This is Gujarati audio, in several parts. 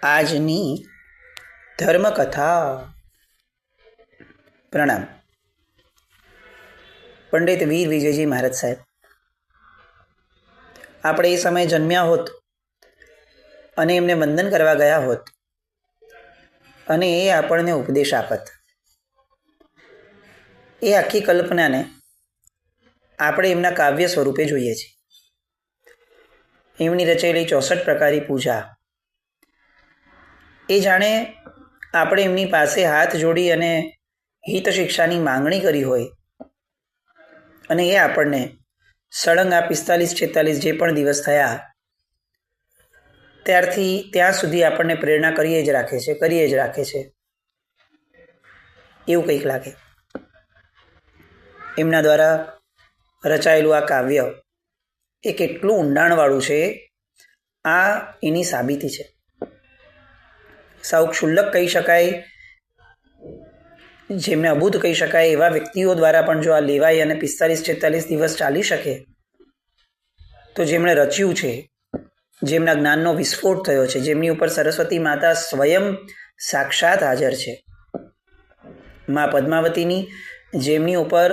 આજની ધર્મકથા. પ્રણામ. પંડિત વીર વિજયજી મહારાજ સાહેબ. આપણે એ સમયે જન્મ્યા હોત અને એમને વંદન કરવા ગયા હોત અને એ આપણને ઉપદેશ આપત, એ આખી કલ્પનાને આપણે એમના કાવ્ય સ્વરૂપે જોઈએ છીએ. એમની રચેલી 64 પ્રકારની પૂજા, એ જાણે આપણે એમની પાસે હાથ જોડી અને હિત શિક્ષાની માંગણી કરી હોય અને એ આપણને સળંગ આ 45-46 જે પણ દિવસ થયા ત્યારથી ત્યાં સુધી આપણને પ્રેરણા કરીએ જ રાખે છે એવું કંઈક લાગે. એમના દ્વારા રચાયેલું આ કાવ્ય એ કેટલું ઊંડાણવાળું છે, આ એની સાબિતી છે. સાવ ક્ષુલ્લક કહી શકાય, જેમને અબૂધ કહી શકાય એવા વ્યક્તિઓ દ્વારા પણ જો આ લેવાય અને 45-46 દિવસ ચાલી શકે, તો જેમણે રચ્યું છે, જેમના જ્ઞાનનો વિસ્ફોટ થયો છે, જેમની ઉપર સરસ્વતી માતા સ્વયં સાક્ષાત હાજર છે, મા પદ્માવતીની જેમની ઉપર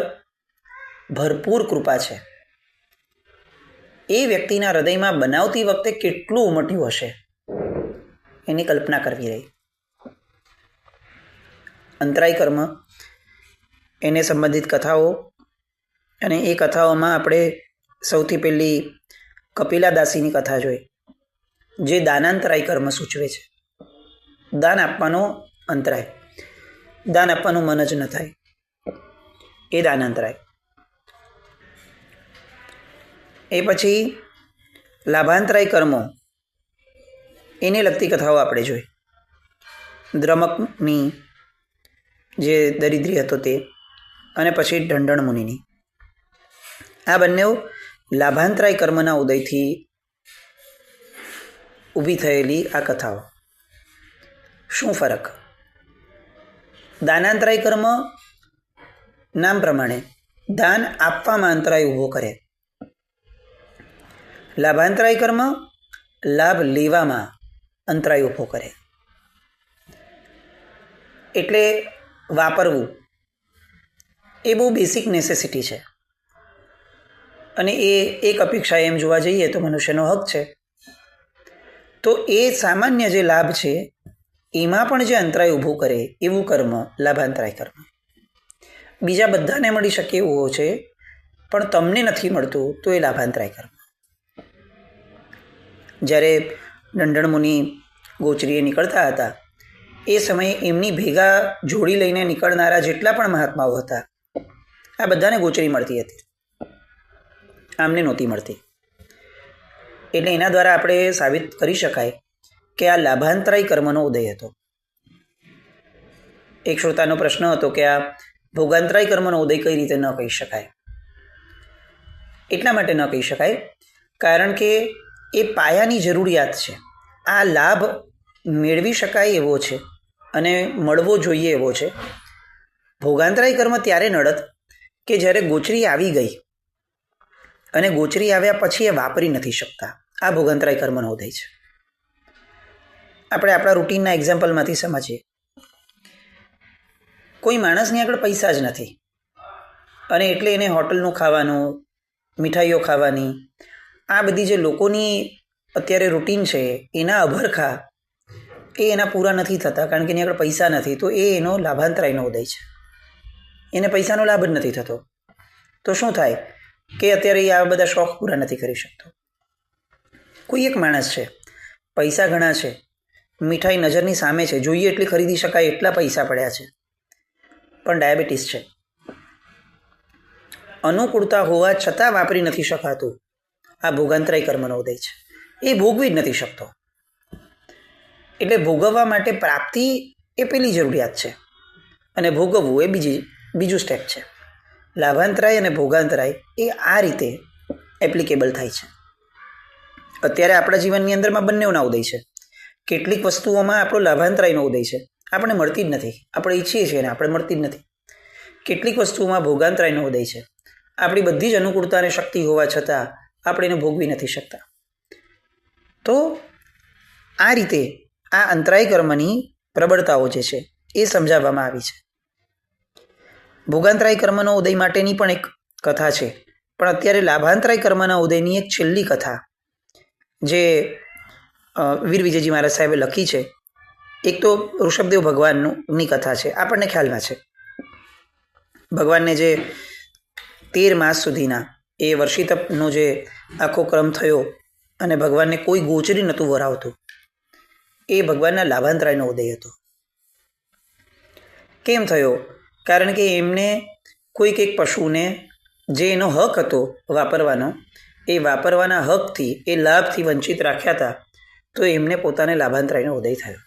ભરપૂર કૃપા છે, એ વ્યક્તિના હૃદયમાં બનાવતી વખતે કેટલું ઉમટ્યું હશે એની કલ્પના કરવી રહી. અંતરાય કર્મ, એને સંબંધિત કથાઓ, અને એ કથાઓમાં આપણે સૌથી પહેલી કપિલાદાસીની કથા જોઈ, જે દાનાંતરાય કર્મ સૂચવે છે. દાન આપવાનો અંતરાય, દાન આપવાનું મન જ ન થાય, એ દાનાંતરાય. એ પછી લાભાંતરાય કર્મો, એને લગતી કથાઓ આપણે જોઈ. દ્રમકની જે દરિદ્રી હતો તે, અને પછી ઢંઢણ મુનિની. આ બંને લાભાંતરાય કર્મના ઉદયથી ઊભી થયેલી આ કથાઓ. શું ફરક? દાનાંતરાય કર્મ નામ પ્રમાણે દાન આપવામાં અંતરાય ઊભો કરે. લાભાંતરાય કર્મ લાભ લેવામાં અંતરાય ઊભો કરે. એટલે વાપરવું એ બહુ બેસિક નેસેસિટી છે, અને એ એક અપેક્ષા એમ જોવા જઈએ તો મનુષ્યનો હક છે. તો એ સામાન્ય જે લાભ છે એમાં પણ જે અંતરાય ઊભું કરે એવું કર્મ લાભાંતરાય કર્મ. બીજા બધાને મળી શકે એવું છે, પણ તમને નથી મળતું તો એ લાભાંતરાય કર્મ. જ્યારે ઢંઢણ મુનિ ગોચરીએ નીકળતા હતા, એ સમયે એમની ભેગા જોડી લઈને નીકળનારા જેટલા પણ મહાત્માઓ હતા, આ બધાને ગોચરી મળતી હતી, આમને નહોતી મળતી. એટલે એના દ્વારા આપણે સાબિત કરી શકાય કે આ લાભાંતરાય કર્મનો ઉદય હતો. એક શ્રોતાનો પ્રશ્ન હતો કે આ ભોગાંતરાય કર્મનો ઉદય કઈ રીતે ન કહી શકાય? એટલા માટે ન કહી શકાય કારણ કે એ પાયાની જરૂરિયાત છે. આ લાભ મેળવી શકાય એવો છે અને મળવો જોઈએ એવો છે. ભોગાંતરાય કર્મ ત્યારે નડત કે જ્યારે ગોચરી આવી ગઈ અને ગોચરી આવ્યા પછી એ વાપરી નથી શકતા. આ ભોગાંતરાય કર્મનો ઉદય છે. આપણે આપણા રૂટીનના એક્ઝામ્પલમાંથી સમજીએ. કોઈ માણસની આગળ પૈસા જ નથી, અને એટલે એને હોટલનું ખાવાનું, મીઠાઈઓ ખાવાની, આ બધી જે લોકોની અત્યારે રૂટીન છે એના અભરખા એ એના પૂરા નથી થતા, કારણ કે એની આગળ પૈસા નથી. તો એ એનો લાભાંતરાયનો ઉદય છે. એને પૈસાનો લાભ જ નથી થતો. તો શું થાય કે અત્યારે એ આ બધા શોખ પૂરા નથી કરી શકતો. કોઈ એક માણસ છે, પૈસા ઘણા છે, મીઠાઈ નજરની સામે છે, જોઈએ એટલી ખરીદી શકાય એટલા પૈસા પડ્યા છે, પણ ડાયાબિટીસ છે, અનુકૂળતા હોવા છતાં વાપરી નથી શકાતું. આ ભોગાંતરાય કર્મનો ઉદય છે. એ ભોગવી જ નથી શકતો. એટલે ભોગવવા માટે પ્રાપ્તિ એ પેલી જરૂરિયાત છે, અને ભોગવવું એ બીજું સ્ટેપ છે. લાભાંતરાય અને ભોગાંતરાય એ આ રીતે એપ્લિકેબલ થાય છે. અત્યારે આપણા જીવનની અંદરમાં બંનેઓના ઉદય છે. કેટલીક વસ્તુઓમાં આપણો લાભાંતરાયનો ઉદય છે, આપણે મળતી જ નથી, આપણે ઈચ્છીએ છીએ ને આપણે મળતી જ નથી. કેટલીક વસ્તુઓમાં ભોગાંતરાયનો ઉદય છે, આપણી બધી જ અનુકૂળતા અને શક્તિ હોવા છતાં આપણે એને ભોગવી નથી શકતા. તો આ રીતે આ અંતરાય કર્મની પ્રબળતાઓ જે છે એ સમજાવવામાં આવી છે. ભોગાંતરાય કર્મનો ઉદય માટેની પણ એક કથા છે, પણ અત્યારે લાભાંતરાય કર્મના ઉદયની એક છેલ્લી કથા જે વીર વિજયજી મહારાજ સાહેબે લખી છે. એક તો ઋષભદેવ ભગવાનની કથા છે, આપણને ખ્યાલમાં છે. ભગવાનને જે 13 માસ સુધીના એ વર્ષિતપનો જે આખો ક્રમ થયો અને ભગવાનને કોઈ ગોચરી નહોતું વરાવતું, એ ભગવાનના લાભાંતરાયનો ઉદય હતો. કેમ થયો? કારણ કે એમને કોઈક એક પશુને જે એનો હક હતો વાપરવાનો, એ વાપરવાના હકથી, એ લાભથી વંચિત રાખ્યા હતા, તો એમને પોતાને લાભાંતરાયનો ઉદય થયો.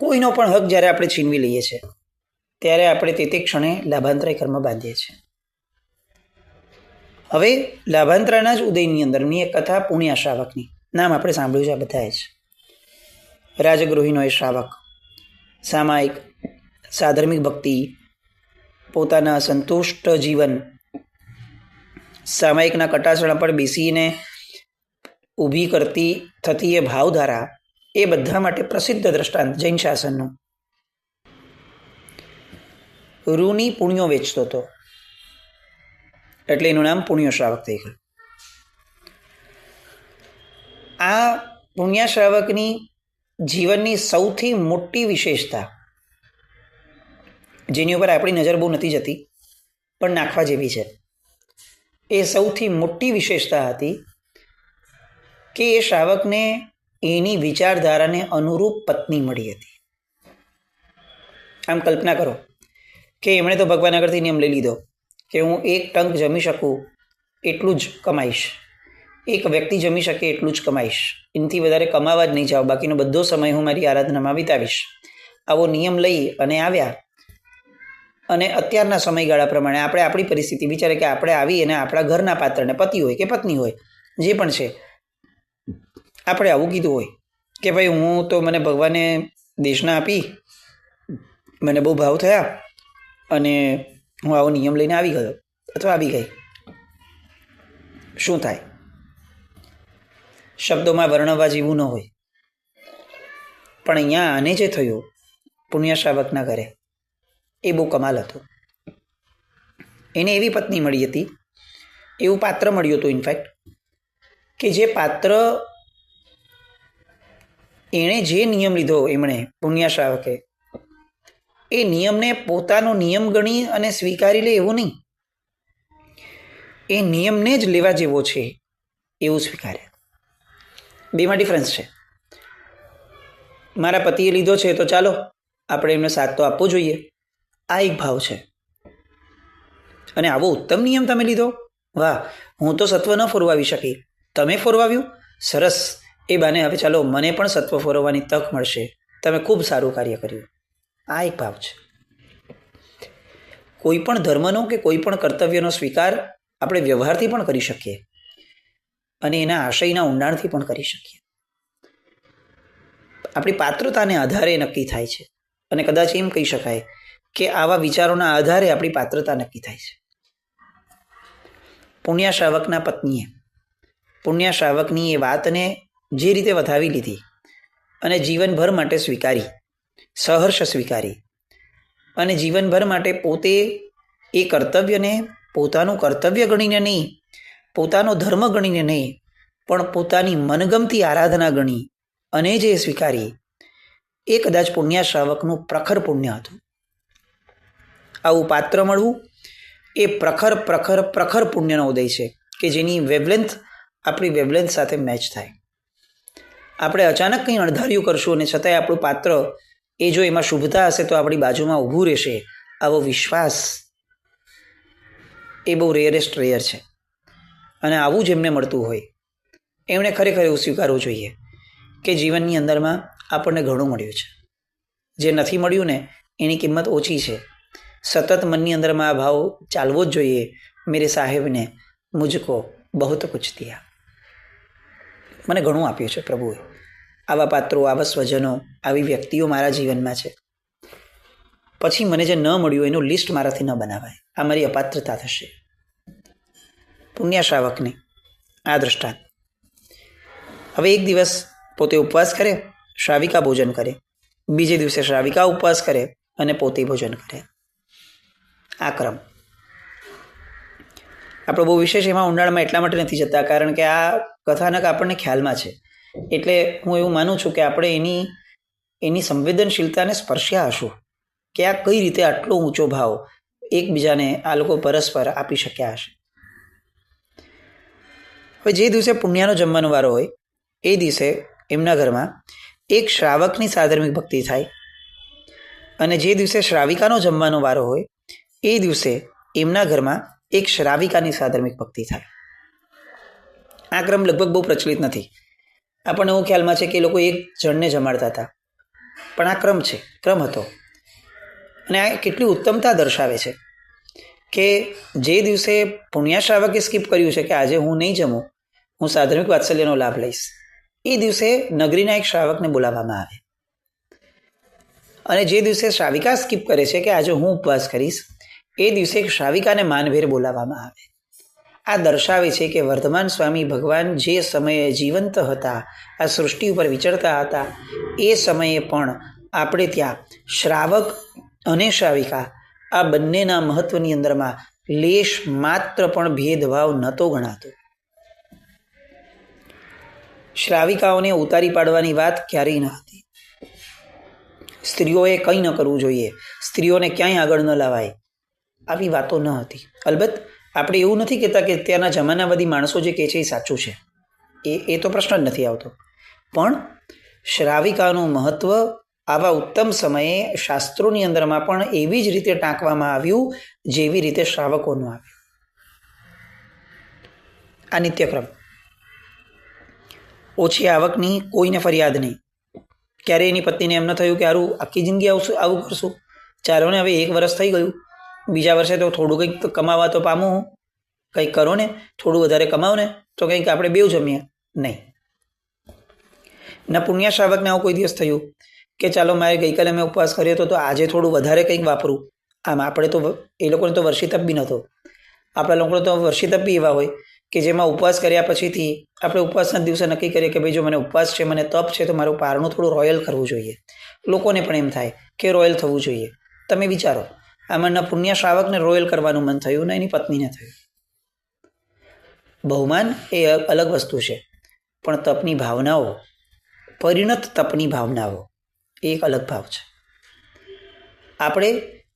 કોઈનો પણ હક જ્યારે આપણે છીનવી લઈએ છીએ ત્યારે આપણે તે ક્ષણે લાભાંતરાય કર્મ બાંધીએ છીએ. હવે લાભાંતરાયના જ ઉદયની અંદરની એક કથા પુણ્યા શ્રાવકની, નામ આપણે સાંભળ્યું છે બધાએ જ. રાજગૃહિનો એ શ્રાવક સામાયિક સાધર્મિક ભક્તિ, પોતાના સંતુષ્ટ જીવન, સામાયિકના કટાસણા પર બેસીને ઊભી કરતી થતી એ ભાવધારા, એ બધા માટે પ્રસિદ્ધ દ્રષ્ટાંત જૈન શાસનનું. રૂની પુણ્યો વેચતો હતો એટલે એનું નામ પુણ્ય શ્રાવક થઈ ગયું. આ પુણ્ય શ્રાવકની જીવનની સૌથી મોટી વિશેષતા, જેની ઉપર આપણી નજર બહુ નથી જતી પણ નાખવા જેવી છે, એ સૌથી મોટી વિશેષતા હતી કે એ શ્રાવકને એની વિચારધારાને અનુરૂપ પત્ની મળી હતી. આમ કલ્પના કરો કે એમણે તો ભગવાન આગળથી નિયમ લઈ લીધો કે હું 1 ટંક જમી શકું એટલું જ કમાઈશ, એક વ્યક્તિ જમી શકે એટલું જ કમાઈશ, એનાથી વધારે કમાવા જ નહીં જાઉં, બાકીનો બધો સમય હું મારી આરાધનામાં વિતાવીશ. આવો નિયમ લઈ અને આવ્યા. અને અત્યારના સમયગાળા પ્રમાણે આપણે આપણી પરિસ્થિતિ વિચારે કે આપણે આવી અને આપણા ઘરના પાત્રને, પતિ હોય કે પત્ની હોય જે પણ છે, આપણે આવું કીધું હોય કે ભાઈ હું તો, મને ભગવાને દેશના આપી, મને બહુ ભાવ થયા અને હું આવો નિયમ લઈને આવી ગયો અથવા આવી ગઈ. શું થાય? શબ્દોમાં વર્ણવવા જેવું ન હોય. પણ અહીંયા આને જે થયું પુણ્ય શ્રાવકના ઘરે, એ બહુ કમાલ હતું. એને એવી પત્ની મળી હતી, એવું પાત્ર મળ્યું હતું ઇનફેક્ટ, કે જે પાત્ર, એણે જે નિયમ લીધો, એમણે પુણ્ય શ્રાવકે, એ નિયમને પોતાનો નિયમ ગણી અને સ્વીકારી લે એવું નહીં, એ નિયમને જ લેવા જેવો છે એવું સ્વીકારે. બેમાં ડિફરન્સ છે. મારા પતિએ લીધો છે તો ચાલો આપણે એમને સાથ તો આપવો જોઈએ, આ એક ભાવ છે. અને આવો ઉત્તમ નિયમ તમે લીધો, વાહ, હું તો સત્વ ન ફોરવાવી શકી, તમે ફોરવાવ્યું, સરસ, એ બાને હવે ચાલો મને પણ સત્વ ફોરવવાની તક મળશે, તમે ખૂબ સારું કાર્ય કર્યું. આ એક ભાવ છે. કોઈ પણ ધર્મનો કે કોઈ પણ કર્તવ્યનો સ્વીકાર આપણે વ્યવહારથી પણ કરી શકીએ અને એના આશયના ઊંડાણથી પણ કરી શકીએ. આપણી પાત્રતાને આધારે નક્કી થાય છે અને કદાચ એમ કહી શકાય કે આવા વિચારોના આધારે આપણી પાત્રતા નક્કી થાય છે. પુણ્ય શ્રાવકના પત્નીએ પુણ્ય શ્રાવકની એ વાતને જે રીતે વધાવી લીધી અને જીવનભર માટે સ્વીકારી, સહર્ષ સ્વીકારી, અને જીવનભર માટે પોતે એ કર્તવ્યને પોતાનું કર્તવ્ય ગણીને નહીં, પોતાનો ધર્મ ગણીને નહીં, પણ પોતાની મનગમતી આરાધના ગણી અને જે સ્વીકારી, એ કદાચ પુણ્ય શ્રાવકનું પ્રખર પુણ્ય હતું. આવું પાત્ર મળવું એ પ્રખર પ્રખર પ્રખર પુણ્યનો ઉદય છે કે જેની વેવલેન્થ આપણી વેવલેન્થ સાથે મેચ થાય. આપણે અચાનક કંઈ અણધાર્યું કરશું અને છતાંય આપણું પાત્ર, એ જો એમાં શુભતા હશે તો આપણી બાજુમાં ઊભું રહેશે, આવો વિશ્વાસ એ બહુ રેયરેસ્ટ રેયર છે. અને આવું જ એમને મળતું હોય એમણે ખરેખર એવું સ્વીકારવું જોઈએ કે જીવનની અંદરમાં આપણને ઘણું મળ્યું છે, જે નથી મળ્યું ને એની કિંમત ઓછી છે. સતત મનની અંદરમાં આ ભાવ ચાલવો જ જોઈએ, મેરે સાહેબને મુજકો બહુત કુછ દિયા, મને ઘણું આપ્યું છે પ્રભુએ. આવા પાત્રો, આવા સ્વજનો, આવી વ્યક્તિઓ મારા જીવનમાં છે, પછી મને જે ન મળ્યું એનું લિસ્ટ મારાથી ન બનાવાય, આ મારી અપાત્રતા થશે. પુણ્ય શ્રાવકને આ દ્રષ્ટાંત. હવે એક દિવસ પોતે ઉપવાસ કરે, શ્રાવિકા ભોજન કરે, બીજે દિવસે શ્રાવિકા ઉપવાસ કરે અને પોતે ભોજન કરે. આ ક્રમ આપણે બહુ વિશેષ એમાં ઊંડાણમાં એટલા માટે નથી જતા કારણ કે આ કથાનક આપણને ખ્યાલમાં છે. એટલે હું એવું માનું છું કે આપણે એની સંવેદનશીલતાને સ્પર્શ્યા હશું કે આ કઈ રીતે આટલો ઊંચો ભાવ એકબીજાને આ લોકો પરસ્પર આપી શક્યા હશે. હવે જે દિવસે પુણ્યનો જમવાનો વારો હોય એ દિવસે એમના ઘરમાં એક શ્રાવકની સાધર્મિક ભક્તિ થાય અને જે દિવસે શ્રાવિકાનો જમવાનો વારો હોય એ દિવસે એમના ઘરમાં એક શ્રાવિકાની સાધર્મિક ભક્તિ થાય. આ ક્રમ લગભગ બહુ પ્રચલિત નથી. આપણને એવું ખ્યાલમાં છે કે એ લોકો એક જણને જમાડતા હતા, પણ આ ક્રમ હતો. અને આ કેટલી ઉત્તમતા દર્શાવે છે કે જે દિવસે પુણ્ય શ્રાવકે સ્કીપ કર્યું છે કે આજે હું નહીં જમું, હું સાધર્મિક વાત્સલ્યનો લાભ લઈશ, એ દિવસે નગરીના એક શ્રાવકને બોલાવવામાં આવે. અને જે દિવસે શ્રાવિકા સ્કીપ કરે છે કે આજે હું ઉપવાસ કરીશ, એ દિવસે એક શ્રાવિકાને માનભેર બોલાવવામાં આવે. આ દર્શાવે છે કે વર્ધમાન સ્વામી ભગવાન જે સમયે જીવંત હતા, આ સૃષ્ટિ ઉપર વિચરતા હતા, એ સમયે પણ આપણે ત્યાં શ્રાવક અને શ્રાવિકા આ બંનેના મહત્વની અંદરમાં લેશ માત્ર પણ ભેદભાવ નહોતો ગણાતો. શ્રાવિકાઓને ઉતારી પાડવાની વાત ક્યારેય ન હતી. સ્ત્રીઓએ કંઈ ન કરવું જોઈએ, સ્ત્રીઓને ક્યાંય આગળ ન લાવાય, આવી વાતો ન હતી. અલબત્ત આપણે એવું નથી કહેતા કે ત્યાંના જમાનાવાદી માણસો જે કહે છે એ સાચું છે, એ તો પ્રશ્ન જ નથી આવતો. પણ શ્રાવિકાનું મહત્વ આવા ઉત્તમ સમયે શાસ્ત્રોની અંદરમાં પણ એવી જ રીતે ટાંકવામાં આવ્યું જેવી રીતે શ્રાવકોનું આવ્યું. આ નિત્યક્રમ. ઓછી આવકની કોઈને ફરિયાદ નહીં. ક્યારે એની પત્નીને એમ ન થયું કે સારું આખી જિંદગી આવું કરશું, ચાલો ને હવે 1 વર્ષ થઈ ગયું, બીજા વર્ષે તો થોડું કંઈક કમાવા તો પામું, હું કંઈક કરો ને, થોડું વધારે કમાવ ને તો કંઈક આપણે બેઉ જમીએ. નહીં. ના પુણ્ય શ્રાવકને આવું કોઈ દિવસ થયું કે ચાલો મારે ગઈકાલે મેં ઉપવાસ કર્યો હતો તો આજે થોડું વધારે કંઈક વાપરું. આમ આપણે તો એ લોકોને તો વર્ષિતપ બી નહોતો. આપણા લોકોને તો વર્ષિતપ બી એવા હોય કે જેમાં ઉપવાસ કર્યા પછીથી આપણે ઉપવાસના દિવસે નક્કી કરીએ કે ભાઈ જો મને ઉપવાસ છે, મને તપ છે, તો મારું પારણું થોડું રોયલ કરવું જોઈએ. લોકોને પણ એમ થાય કે રોયલ થવું જોઈએ. તમે વિચારો, આમાંના પુણ્ય શ્રાવકને રોયલ કરવાનું મન થયું ને એની પત્નીને થયું. બહુમાન એ અલગ વસ્તુ છે, પણ તપની ભાવનાઓ, પરિણત તપની ભાવનાઓ એ એક અલગ ભાવ છે. આપણે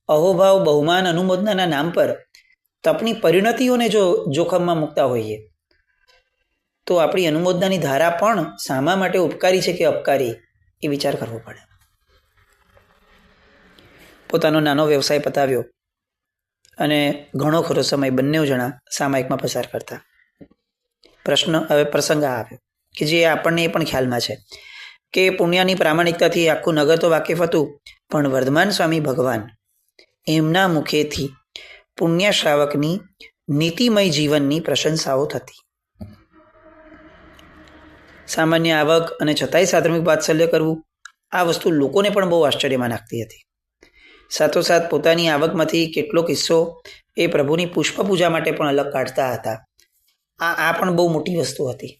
અહોભાવ, બહુમાન, અનુમોદનાના નામ પર તપની પરિણતિઓને જો જોખમમાં મૂકતા હોઈએ તો આપણી અનુમોદનાની ધારા પણ શામા માટે ઉપકારી છે કે અપકારી એ વિચાર કરવો પડે. પોતાનો નાનો વ્યવસાય પતાવ્યો અને ઘણો ખરો સમય બંને જણા સામાયિકમાં પસાર કરતા. પ્રસંગ આવ્યો કે જે આપણને એ પણ ખ્યાલમાં છે કે પુણ્યની પ્રામાણિકતાથી આખું નગર તો વાકેફ હતું, પણ વર્ધમાન સ્વામી ભગવાન એમના મુખેથી પુણ્ય શ્રાવકની નીતિમય જીવનની પ્રશંસાઓ થતી. સામાન્ય આવક અને છતાંય સાધર્મિક વાત્સલ્ય કરવું, આ વસ્તુ લોકોને પણ બહુ આશ્ચર્યમાં નાખતી હતી. સાથોસાથ પોતાની આવકમાંથી કેટલોક હિસ્સો એ પ્રભુની પુષ્પ પૂજા માટે પણ અલગ કાઢતા હતા. આ પણ બહુ મોટી વસ્તુ હતી.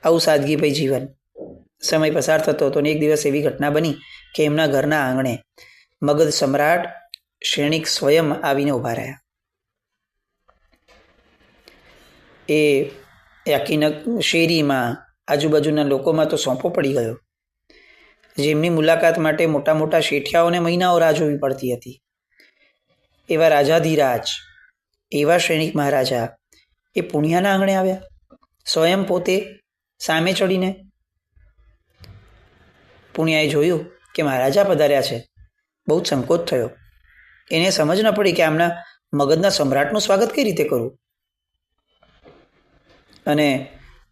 આવું સાદગીભાઈ જીવન. સમય પસાર થતો હતો અને એક દિવસ એવી ઘટના બની કે એમના ઘરના આંગણે મગધ સમ્રાટ શ્રેણિક સ્વયં આવીને ઊભા રહ્યા. એ આખી શેરીમાં, આજુબાજુના લોકોમાં તો સોંપો પડી ગયો. જેમની મુલાકાત માટે મોટા મોટા શેઠિયાઓને મહિનાઓ રાહ જોવી પડતી હતી. એવા રાજાધિરાજ, એવા શ્રેણિક મહારાજા એ પુણ્યના આંગણે આવ્યા, સ્વયં પોતે સામે ચડીને. પુણ્યાએ જોયું કે મહારાજા પધાર્યા છે, બહુ જ સંકોચ થયો. એને સમજ ન પડી કે આમના મગધના સમ્રાટનું સ્વાગત કઈ રીતે કરવું. અને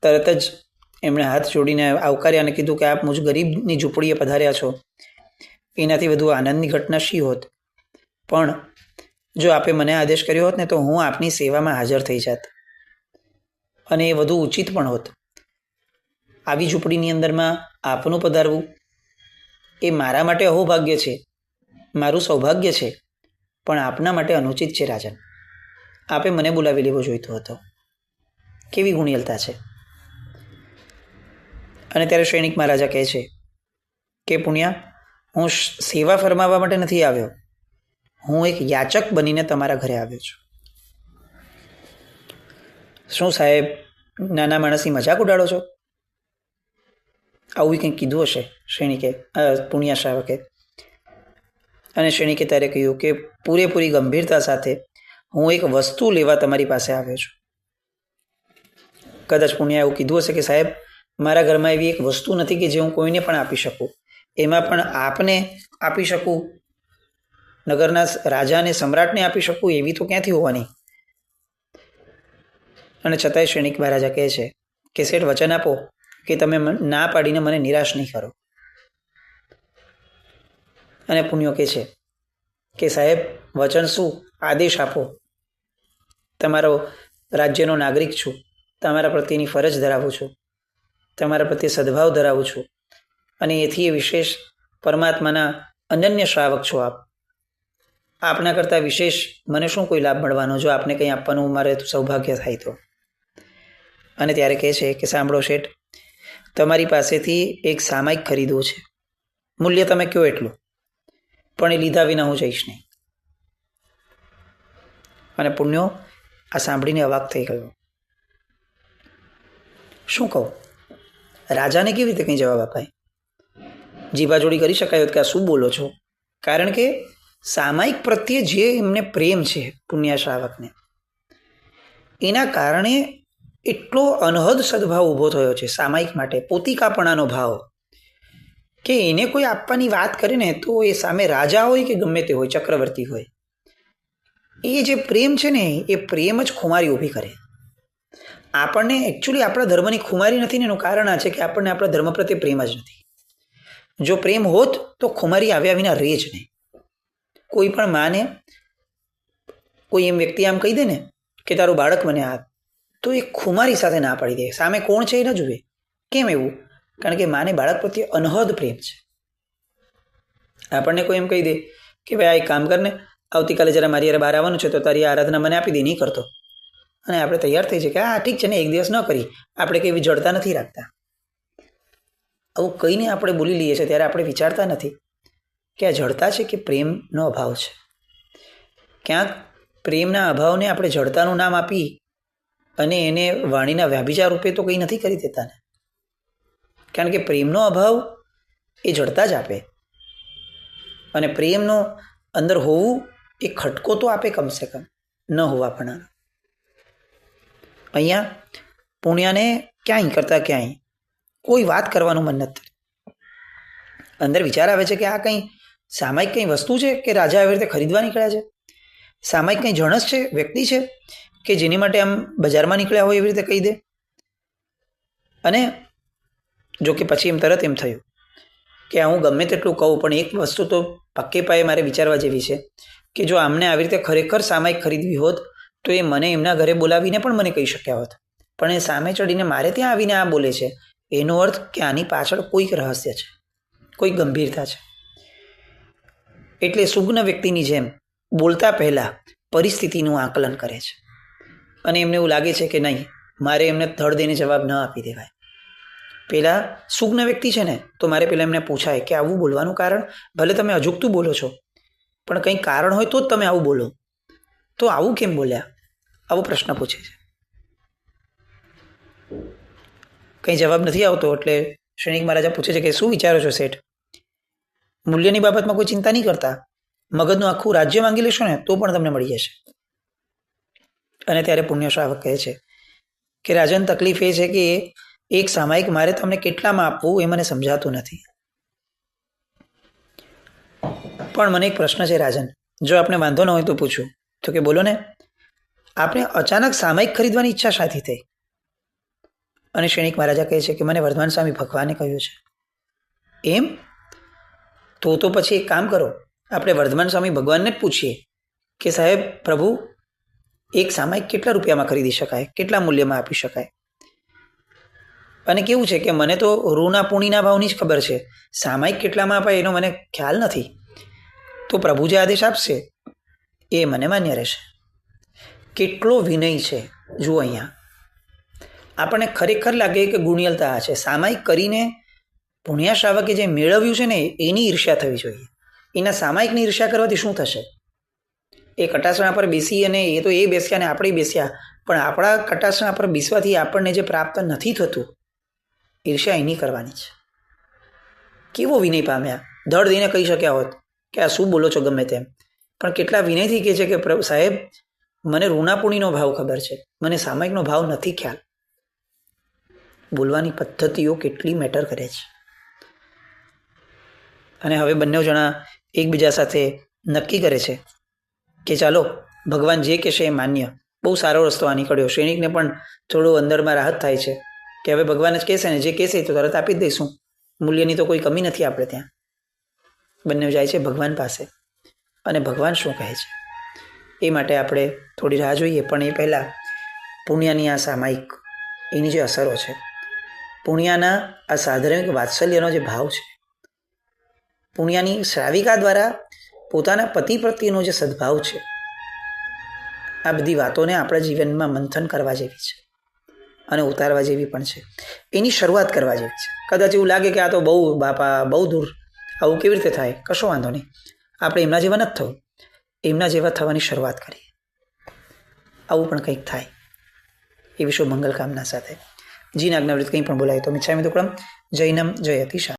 તરત જ એમણે હાથ જોડીને આવકાર્યા અને કીધું કે આપ મુજ ગરીબની ઝૂંપડીએ પધાર્યા છો, એનાથી વધુ આનંદની ઘટના શી હોત. પણ જો આપે મને આદેશ કર્યો હોત ને તો હું આપની સેવામાં હાજર થઈ જાત અને એ વધુ ઉચિત પણ હોત. આવી ઝૂંપડીની અંદરમાં આપનું પધારવું એ મારા માટે અહોભાગ્ય છે, મારું સૌભાગ્ય છે, પણ આપના માટે અનુચિત છે રાજન. આપે મને બોલાવી લેવો જોઈતો હતો. કેવી ગુણિયલતા છે. અને ત્યારે સૈનિક મહારાજા કહે છે કે પુણ્યા, હું સેવા ફરમાવવા માટે નથી આવ્યો, હું એક યાચક બનીને તમારા ઘરે આવ્યો છું. શું સાહેબ, નાના માણસની મજાક ઉડાડો છો? આવું કંઈક કીધું હશે સૈનિકે, પુણ્યા શ્રાવકે. અને સૈનિકે ત્યારે કહ્યું કે પૂરેપૂરી ગંભીરતા સાથે હું એક વસ્તુ લેવા તમારી પાસે આવ્યો છું. કદાચ પુણ્યા એવું કીધું હશે કે સાહેબ, મારા ઘરમાં એવી એક વસ્તુ નથી કે જે હું કોઈને પણ આપી શકું, એમાં પણ આપને આપી શકું, નગરના રાજાને સમ્રાટને આપી શકું, એવી તો ક્યાંથી હોવાની. અને છતાંય સૈનિક મહારાજા કહે છે કે શેઠ, વચન આપો કે તમે ના પાડીને મને નિરાશ નહીં કરો. અને પુણ્યો કહે છે કે સાહેબ, વચન શું, આદેશ આપો. તમારો રાજ્યનો નાગરિક છું, તમારા પ્રત્યેની ફરજ ધરાવું છું, તમારા પ્રત્યે સદભાવ ધરાવું છું, અને એથી એ વિશેષ પરમાત્માના અનન્ય શ્રાવક છો આપ. આપના કરતાં વિશેષ મને શું કોઈ લાભ મળવાનો જો આપને કંઈ આપવાનું મારે સૌભાગ્ય થાય તો. અને ત્યારે કહે છે કે સાંભળો શેઠ, તમારી પાસેથી એક સામાયિક ખરીદવું છે, મૂલ્ય તમે કહો એટલું, પણ એ લીધા વિના હું જઈશ નહીં. અને પુણ્યો આ સાંભળીને અવાક થઈ ગયો. શું કહું, રાજાને કેવી રીતે કંઈ જવાબ અપાય? જીભાજોડી કરી શકાય હોત કે આ શું બોલો છો? કારણ કે સામાયિક પ્રત્યે જે એમને પ્રેમ છે પુણ્યા શ્રાવકને, એના કારણે એટલો અનહદ સદભાવ ઊભો થયો છે સામાયિક માટે, પોતિકાપણાનો ભાવ, કે એને કોઈ આપવાની વાત કરે ને તો એ સામે રાજા હોય કે ગમે તે હોય, ચક્રવર્તી હોય, એ જે પ્રેમ છે ને એ પ્રેમ જ ખુમારી ઊભી કરે. આપણને એકચ્યુઅલી આપણા ધર્મની ખુમારી નથી ને એનું કારણ આ છે કે આપણને આપણા ધર્મ પ્રત્યે પ્રેમ જ નથી. જો પ્રેમ હોત તો ખુમારી આવ્યા વિના રહે જ નહીં. કોઈ પણ માને કોઈ એમ વ્યક્તિ આમ કહી દે ને કે તારું બાળક મને આપ, તો એ ખુમારી સાથે ના પાડી દે, સામે કોણ છે એ ન જુએ. કેમ એવું? કારણ કે માને બાળક પ્રત્યે અનહદ પ્રેમ છે. આપણને કોઈ એમ કહી દે કે ભાઈ આ એક કામ કરને, આવતીકાલે જરા મારી યાર બહાર આવવાનું છે તો તારી આરાધના મને આપી દે, નહીં કરતો, અને આપણે તૈયાર થઈ છે કે હા ઠીક છે ને, એક દિવસ ન કરી, આપણે કંઈ એવી જડતા નથી રાખતા. આવું કહીને આપણે બોલી લઈએ છીએ ત્યારે આપણે વિચારતા નથી કે આ જડતા છે કે પ્રેમનો અભાવ છે. ક્યાંક પ્રેમના અભાવને આપણે જડતાનું નામ આપી અને એને વાણીના વ્યાભિચાર રૂપે તો કંઈ નથી કરી દેતા ને. કારણ કે પ્રેમનો અભાવ એ જડતા જ આપે, અને પ્રેમનો અંદર હોવું એ ખટકો તો આપે કમસે કમ, ન હોવા પણ. અહીંયા પુણ્યાને ક્યાંય કરતાં ક્યાંય કોઈ વાત કરવાનું મન નથી. અંદર વિચાર આવે છે કે આ કંઈ સામાયિક કંઈ વસ્તુ છે કે રાજા આવી રીતે ખરીદવા નીકળ્યા છે? સામાયિક કંઈ જણસ છે, વ્યક્તિ છે કે જેની માટે આમ બજારમાં નીકળ્યા હોય એવી રીતે કહી દે? અને જો કે પછી એમ તરત એમ થયું કે હું ગમે તેટલું કહું પણ એક વસ્તુ તો પક્કે પાયે મારે વિચારવા જેવી છે કે જો આમને આવી રીતે ખરેખર સામાયિક ખરીદવી હોત તો એ મને એમના ઘરે બોલાવીને પણ મને કહી શક્યા હોત, પણ એ સામે ચડીને મારે ત્યાં આવીને આ બોલે છે, એનો અર્થ કે આની પાછળ કોઈક રહસ્ય છે, કોઈ ગંભીરતા છે. એટલે સુગ્ન વ્યક્તિની જેમ બોલતા પહેલાં પરિસ્થિતિનું આકલન કરે છે, અને એમને એવું લાગે છે કે નહીં, મારે એમને ધડ દઈને જવાબ ન આપી દેવાય. પહેલાં સુગ્ન વ્યક્તિ છે ને તો મારે પહેલાં એમને પૂછાય કે આવું બોલવાનું કારણ, ભલે તમે અજુગતું બોલો છો પણ કંઈ કારણ હોય તો જ તમે આવું બોલો, તો આવું કેમ બોલ્યા? આવો પ્રશ્ન પૂછે છે. કંઈ જવાબ નથી આવતો એટલે સૈનિક મહારાજા પૂછે છે કે શું વિચારો છો શેઠ? મૂલ્યની બાબતમાં કોઈ ચિંતા નહીં કરતા, મગજનું આખું રાજ્ય માંગી લેશો ને તો પણ તમને મળી જશે. અને ત્યારે પુણ્ય શ્રાવક કહે છે કે રાજન, તકલીફ એ છે કે એક સામાયિક મારે તમને કેટલામાં આપવું એ મને સમજાતું નથી. પણ મને એક પ્રશ્ન છે રાજન, જો આપણે વાંધો ન હોય તો પૂછું? તો કે બોલો ને. આપણે અચાનક સામાયિક ખરીદવાની ઈચ્છા શાથી થઈ? અને સૈનિક મહારાજા કહે છે કે મને વર્ધમાન સ્વામી ભગવાને કહ્યું છે. એમ? તો પછી એક કામ કરો, આપણે વર્ધમાન સ્વામી ભગવાનને જ પૂછીએ કે સાહેબ પ્રભુ, એક સામાયિક કેટલા રૂપિયામાં ખરીદી શકાય, કેટલા મૂલ્યમાં આપી શકાય? અને કેવું છે કે મને તો રૂના પૂણીના ભાવની જ ખબર છે, સામાયિક કેટલામાં અપાય એનો મને ખ્યાલ નથી. તો પ્રભુ જે આદેશ આપશે એ મને માન્ય રહેશે. કેટલો વિનય છે જુઓ અહીંયા. આપણને ખરેખર લાગે કે ગુણિયલતા છે. સામાયિક કરીને પુણ્ય શ્રાવકે જે મેળવ્યું છે ને એની ઈર્ષ્યા થવી જોઈએ. એના સામાયિકની ઈર્ષ્યા કરવાથી શું થશે? એ કટાસણા પર બેસી અને એ તો એ બેસ્યા અને આપણે બેસ્યા, પણ આપણા કટાસણા પર બેસવાથી આપણને જે પ્રાપ્ત નથી થતું, ઈર્ષ્યા એની કરવાની છે. કેવો વિનય પામ્યા! ધડ દઈને કહી શક્યા હોત કે આ શું બોલો છો ગમે તેમ, પણ કેટલા વિનયથી કહે છે કે સાહેબ મને ઋણાપુણીનો ભાવ ખબર છે, મને સામાયિકનો ભાવ નથી ખ્યાલ. બોલવાની પદ્ધતિઓ કેટલી મેટર કરે છે. અને હવે બંને જણા એકબીજા સાથે નક્કી કરે છે કે ચાલો ભગવાન જે કહેશે એ માન્ય. બહુ સારો રસ્તો આ નીકળ્યો. સૈનિકને પણ થોડું અંદરમાં રાહત થાય છે કે હવે ભગવાન જ કહેશે ને જે કહેશે તો તરત આપી જ દઈશું, મૂલ્યની તો કોઈ કમી નથી આપણે ત્યાં. બંને જાય છે ભગવાન પાસે અને ભગવાન શું કહે છે એ માટે આપણે થોડી રાહ જોઈએ. પણ એ પહેલાં પુણ્યની આ સામાયિક એની જે અસરો છે, પુણ્યના આ સાધારણ વાત્સલ્યનો જે ભાવ છે, પુણ્યની શ્રાવિકા દ્વારા પોતાના પતિ પ્રત્યેનો જે સદભાવ છે, આ બધી વાતોને આપણા જીવનમાં મંથન કરવા જેવી છે અને ઉતારવા જેવી પણ છે. એની શરૂઆત કરવા જેવી છે. કદાચ એવું લાગે કે આ તો બહુ બાપા બહુ દૂર, આવું કેવી રીતે થાય? કશો વાંધો નહીં, આપણે એમના જેવા નથી થવું, એમના જેવા થવાની શરૂઆત કરીએ. આવું પણ કંઈક થાય એ વિશ્વ મંગલ કામના સાથે. જીન આજ્ઞાવૃત્ત કંઈ પણ બોલાય તો મિચ્છામિ દુક્કડમ. જૈનમ જયતિ શા.